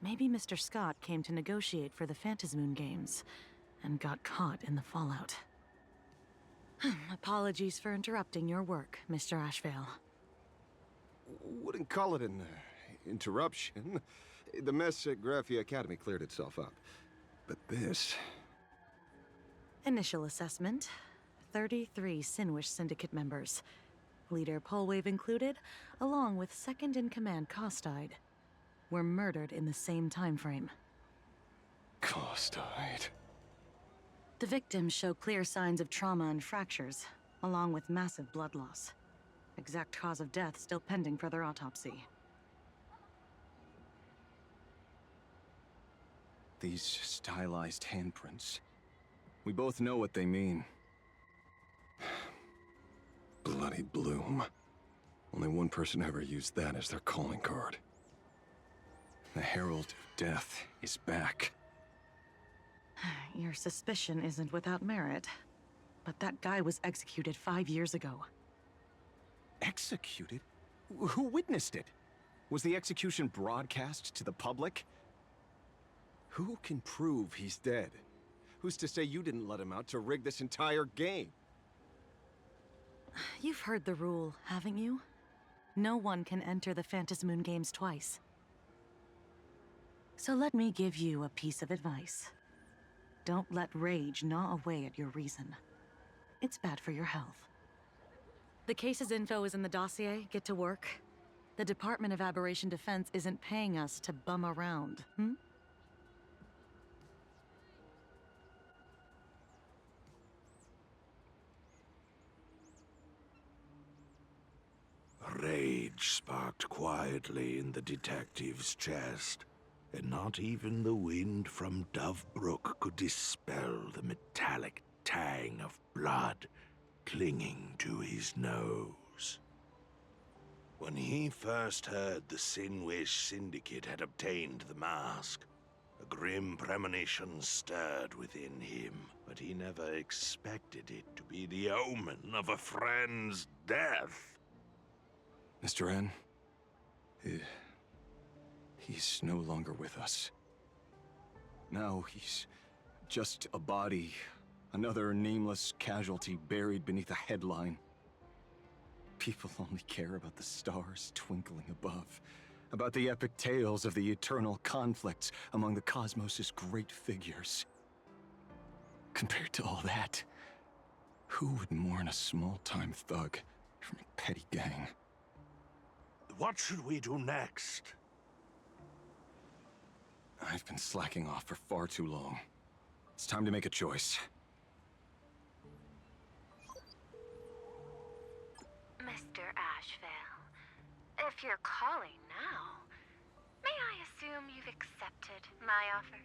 [SPEAKER 12] Maybe Mr. Scott came to negotiate for the Phantasmoon Games, and got caught in the fallout. Apologies for interrupting your work, Mr. Ashvale.
[SPEAKER 14] Wouldn't call it an interruption. The mess at Graphia Academy cleared itself up. But this...
[SPEAKER 12] Initial assessment. 33 Sinwish Syndicate members. Leader Polwave included, along with second-in-command Costide, were murdered in the same time frame.
[SPEAKER 14] Costide.
[SPEAKER 12] The victims show clear signs of trauma and fractures, along with massive blood loss. Exact cause of death still pending further autopsy.
[SPEAKER 14] These stylized handprints. We both know what they mean. Bloody Bloom. Only one person ever used that as their calling card. The Herald of Death is back.
[SPEAKER 12] Your suspicion isn't without merit, but that guy was executed 5 years ago.
[SPEAKER 14] Executed? Who witnessed it? Was the execution broadcast to the public? Who can prove he's dead? Who's to say you didn't let him out to rig this entire game?
[SPEAKER 12] You've heard the rule, haven't you? No one can enter the Phantasmoon Games twice. So let me give you a piece of advice. Don't let rage gnaw away at your reason. It's bad for your health. The case's info is in the dossier. Get to work. The Department of Aberration Defense isn't paying us to bum around,
[SPEAKER 5] Rage sparked quietly in the detective's chest, and not even the wind from Dovebrook could dispel the metallic tang of blood clinging to his nose. When he first heard the Sinwish Syndicate had obtained the mask, A grim premonition stirred within him, but he never expected it to be the omen of a friend's death.
[SPEAKER 14] Mr. N, he's no longer with us. Now he's just a body, another nameless casualty buried beneath a headline. People only care about the stars twinkling above, about the epic tales of the eternal conflicts among the cosmos' great figures. Compared to all that, who would mourn a small-time thug from a petty gang?
[SPEAKER 5] What should we do next?
[SPEAKER 14] I've been slacking off for far too long. It's time to make a choice.
[SPEAKER 6] Mr. Ashvale, if you're calling now, may I assume you've accepted my offer?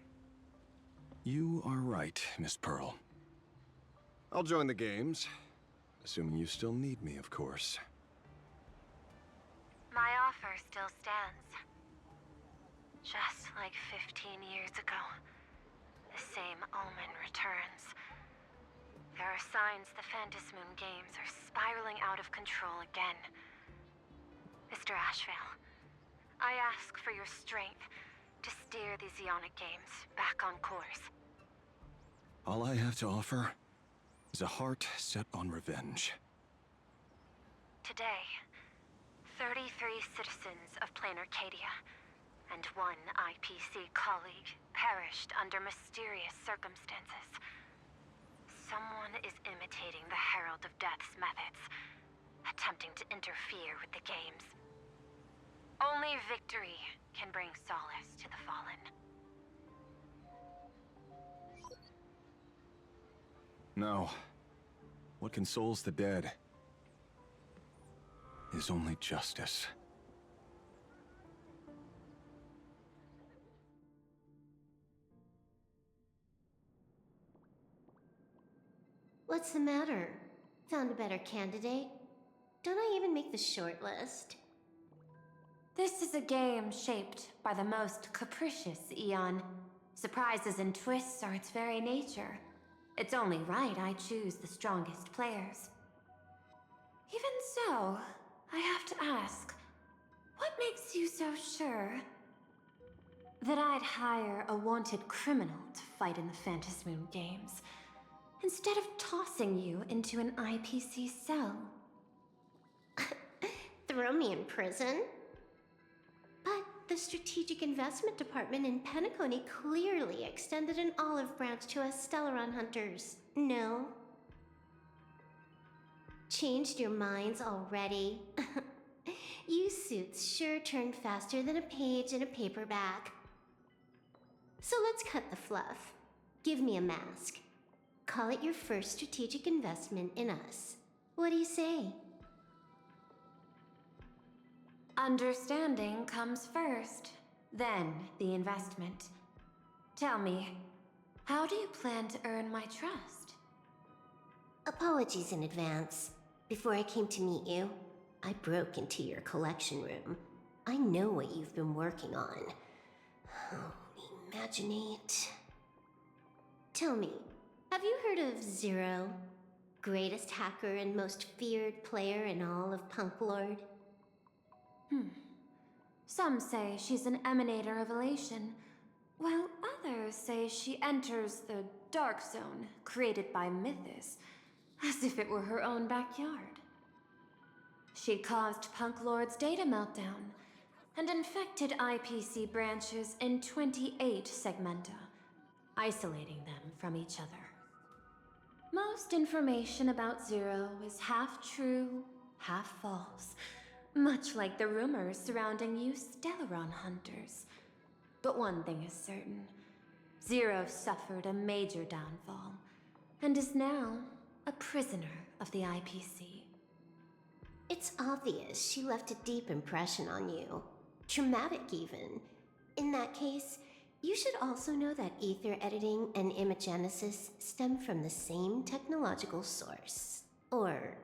[SPEAKER 14] You are right, Miss Pearl. I'll join the games, assuming you still need me, of course.
[SPEAKER 6] My offer still stands. Just like 15 years ago, the same omen returns. There are signs the Phantasmoon Games are spiraling out of control again. Mr. Ashvale, I ask for your strength to steer the Zeonic Games back on course.
[SPEAKER 14] All I have to offer is a heart set on revenge.
[SPEAKER 6] Today, 33 citizens of Plain Arcadia and one IPC colleague perished under mysterious circumstances. Someone is imitating the Herald of Death's methods, attempting to interfere with the games. Only victory can bring solace to the fallen.
[SPEAKER 14] No. What consoles the dead is only justice.
[SPEAKER 15] What's the matter? Found a better candidate? Don't I even make the short list?
[SPEAKER 11] This is a game shaped by the most capricious Eon. Surprises and twists are its very nature. It's only right I choose the strongest players. Even so, I have to ask, what makes you so sure that I'd hire a wanted criminal to fight in the Phantasmoon Games, instead of tossing you into an IPC cell?
[SPEAKER 15] Throw me in prison? But the Strategic Investment Department in Penacony clearly extended an olive branch to us Stellaron hunters. No? Changed your minds already? You suits sure turn faster than a page in a paperback. So let's cut the fluff. Give me a mask. Call it your first strategic investment in us. What do you say?
[SPEAKER 11] Understanding comes first, then the investment. Tell me, how do you plan to earn my trust?
[SPEAKER 15] Apologies in advance. Before I came to meet you, I broke into your collection room. I know what you've been working on. Imaginate. Tell me, have you heard of Zero? Greatest hacker and most feared player in all of Punk Lord?
[SPEAKER 11] Some say she's an emanator of elation, while others say she enters the dark zone created by Mythos, as if it were her own backyard. She caused Punk Lord's data meltdown and infected IPC branches in 28 segmenta, isolating them from each other. Most information about Zero is half true, half false, much like the rumors surrounding you Stellaron hunters. But one thing is certain. Zero suffered a major downfall, and is now a prisoner of the IPC.
[SPEAKER 15] It's obvious she left a deep impression on you. Traumatic, even. In that case, you should also know that ether editing and imagenesis stem from the same technological source. Or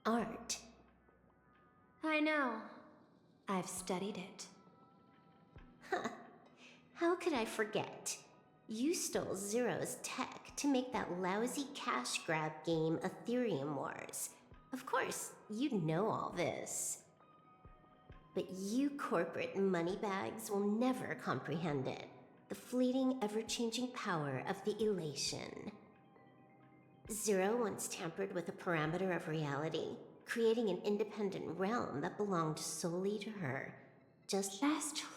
[SPEAKER 15] art.
[SPEAKER 11] I know. I've studied it.
[SPEAKER 15] How could I forget? You stole Zero's tech to make that lousy cash grab game Ethereum Wars. Of course, you'd know all this. But you corporate moneybags will never comprehend it. The fleeting, ever-changing power of the elation. Zero once tampered with a parameter of reality, creating an independent realm that belonged solely to her. Just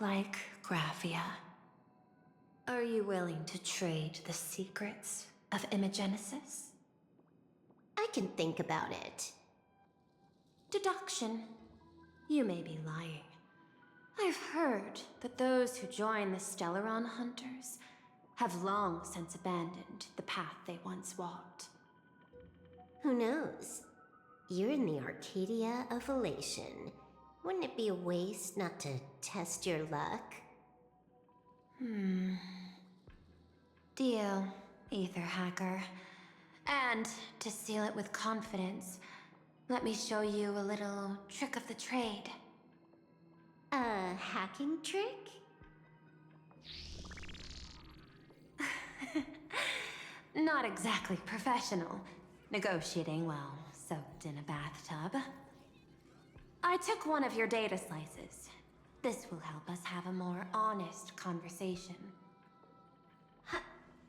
[SPEAKER 11] like Graphia. Are you willing to trade the secrets of Imagenesis?
[SPEAKER 15] I can think about it.
[SPEAKER 11] Deduction. You may be lying. I've heard that those who join the Stellaron Hunters have long since abandoned the path they once walked.
[SPEAKER 15] Who knows? You're in the Arcadia of Elation. Wouldn't it be a waste not to test your luck?
[SPEAKER 11] Deal, Ether Hacker. And to seal it with confidence, let me show you a little trick of the trade.
[SPEAKER 15] A hacking trick?
[SPEAKER 11] Not exactly professional. Negotiating while soaked in a bathtub. I took one of your data slices. This will help us have a more honest conversation.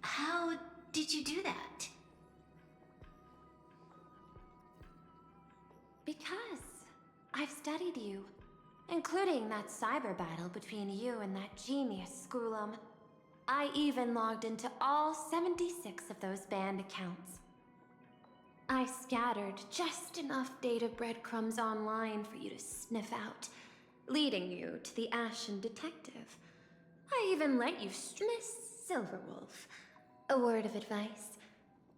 [SPEAKER 15] How did you do that?
[SPEAKER 11] Because I've studied you, including that cyber battle between you and that genius Skrulum. I even logged into all 76 of those banned accounts. I scattered just enough data breadcrumbs online for you to sniff out, leading you to the Ashen Detective. I even let you Miss Silverwolf. A word of advice.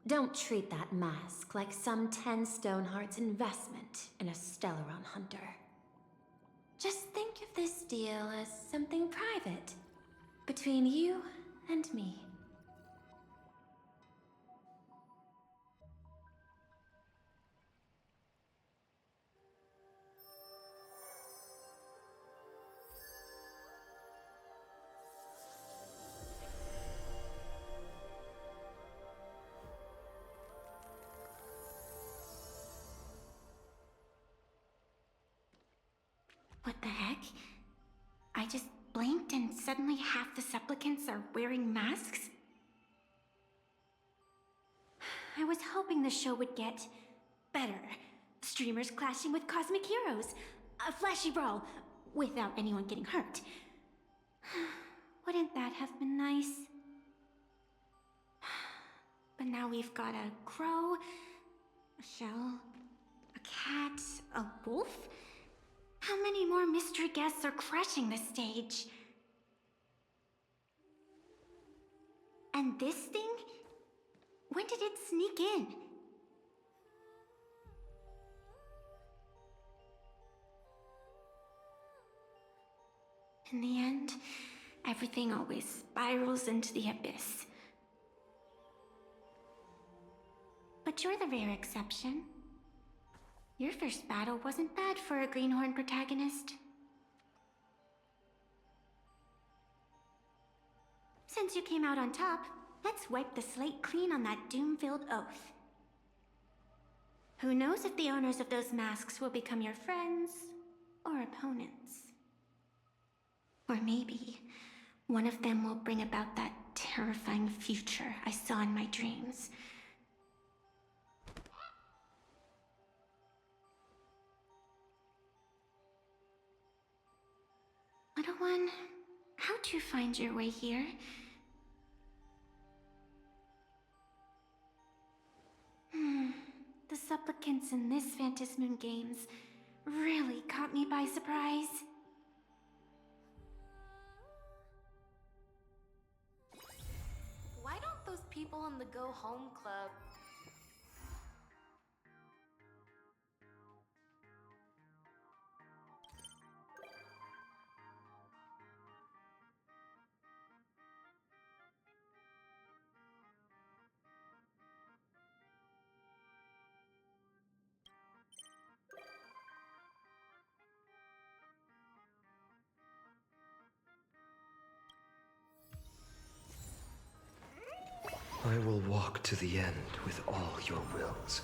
[SPEAKER 11] Don't treat that mask like some 10 Stoneheart's investment in a Stellaron Hunter. Just think of this deal as something private, between you and me.
[SPEAKER 16] What the heck? I just blinked and suddenly half the supplicants are wearing masks? I was hoping the show would get better. Streamers clashing with cosmic heroes. A flashy brawl without anyone getting hurt. Wouldn't that have been nice? But now we've got a crow, a shell, a cat, a wolf. How many more mystery guests are crushing the stage? And this thing? When did it sneak in? In the end, everything always spirals into the abyss. But you're the rare exception. Your first battle wasn't bad for a greenhorn protagonist. Since you came out on top, let's wipe the slate clean on that doom-filled oath. Who knows if the owners of those masks will become your friends or opponents? Or maybe one of them will bring about that terrifying future I saw in my dreams. Little one, how'd you find your way here? The supplicants in this Phantasmoon Games really caught me by surprise.
[SPEAKER 8] Why don't those people in the Go Home Club
[SPEAKER 17] walk to the end with all your wills.